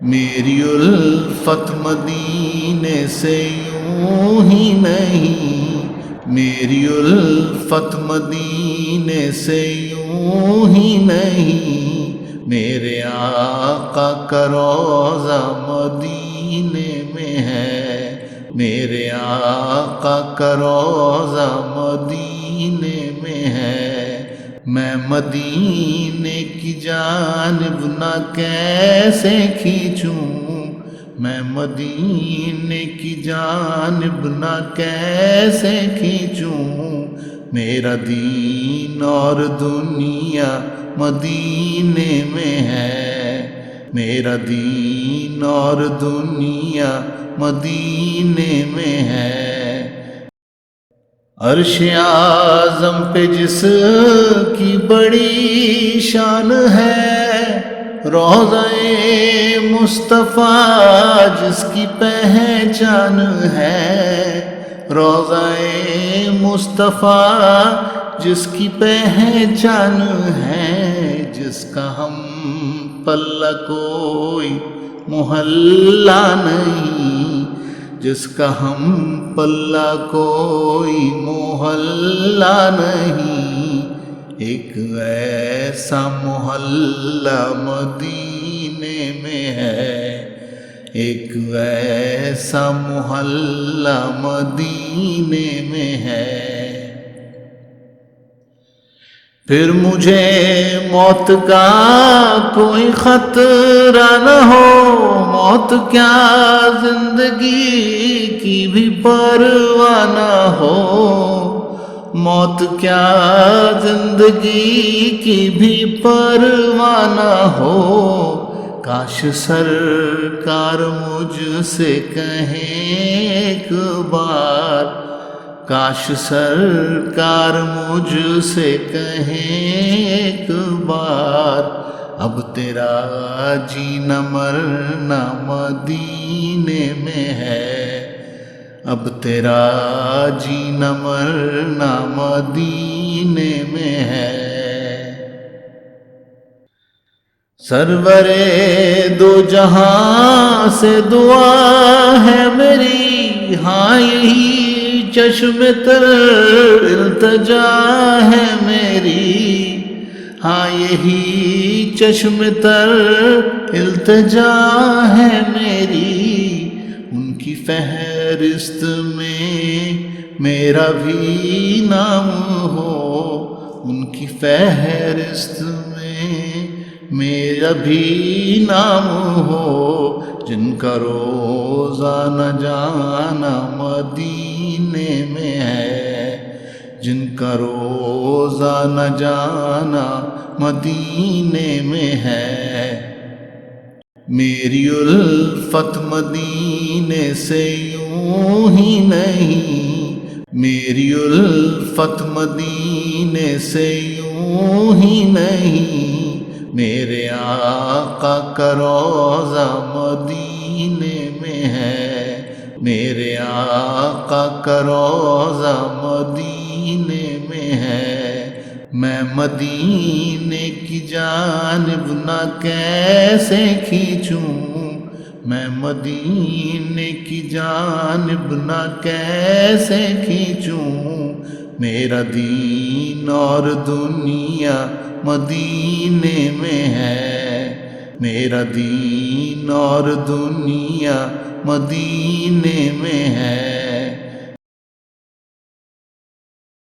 میری الفت مدینے سے یوں ہی نہیں، میری الفت مدینے سے یوں ہی نہیں، میرے آقا کا روضہ مدینے میں ہے، میرے آقا کا روضہ مدینے میں ہے۔ میں مدینے کی جانب نہ کیسے کھینچوں، میں مدینے کی جانب نہ کیسے کھینچوں، میرا دین اور دنیا مدینے میں ہے، میرا دین اور دنیا مدینے میں ہے۔ عرش اعظم پہ جس کی بڑی شان ہے، روضہ مصطفیٰ جس کی پہچان ہے، روضہ مصطفیٰ جس کی پہچان ہے، جس کا ہم پلہ کوئی محلہ نہیں، جس کا ہم پلہ کوئی محلہ نہیں، ایک ایسا محلہ مدینے میں ہے، ایک ایسا محلہ مدینے میں ہے۔ پھر مجھے موت کا کوئی خطرہ نہ ہو، موت کیا زندگی کی بھی پرواہ نہ ہو، موت کیا زندگی کی بھی پرواہ نہ ہو، کاش سرکار مجھ سے کہیں ایک بار، کاش سرکار مجھ سے کہیں ایک بار، اب تیرا جینا مرنا مدینے میں ہے، اب تیرا جینا مرنا مدینے میں ہے۔ سرور دو جہاں سے دعا ہے میری، ہاں یہی چشم تر التجا ہے میری، ہاں یہی چشم تر التجا ہے میری، ان کی فہرست میں میرا بھی نام ہو، ان کی فہرست میں میرا بھی نام ہو، جن کا روزہ نہ جانا مدینے میں ہے، جن کا روزہ نہ جانا مدینے میں ہے۔ میری الفت مدینے سے یوں ہی نہیں، میری الفت مدینے سے یوں ہی نہیں، میرے آقا کا روضہ مدینے میں ہے، میرے آقا کا روضہ مدینے میں ہے۔ میں مدینے کی جانب نہ کیسے کھینچوں، میں مدینے کی جانب نہ کیسے کھینچوں، میرا دین اور دنیا مدینے میں ہے، میرا دین اور دنیا مدینے میں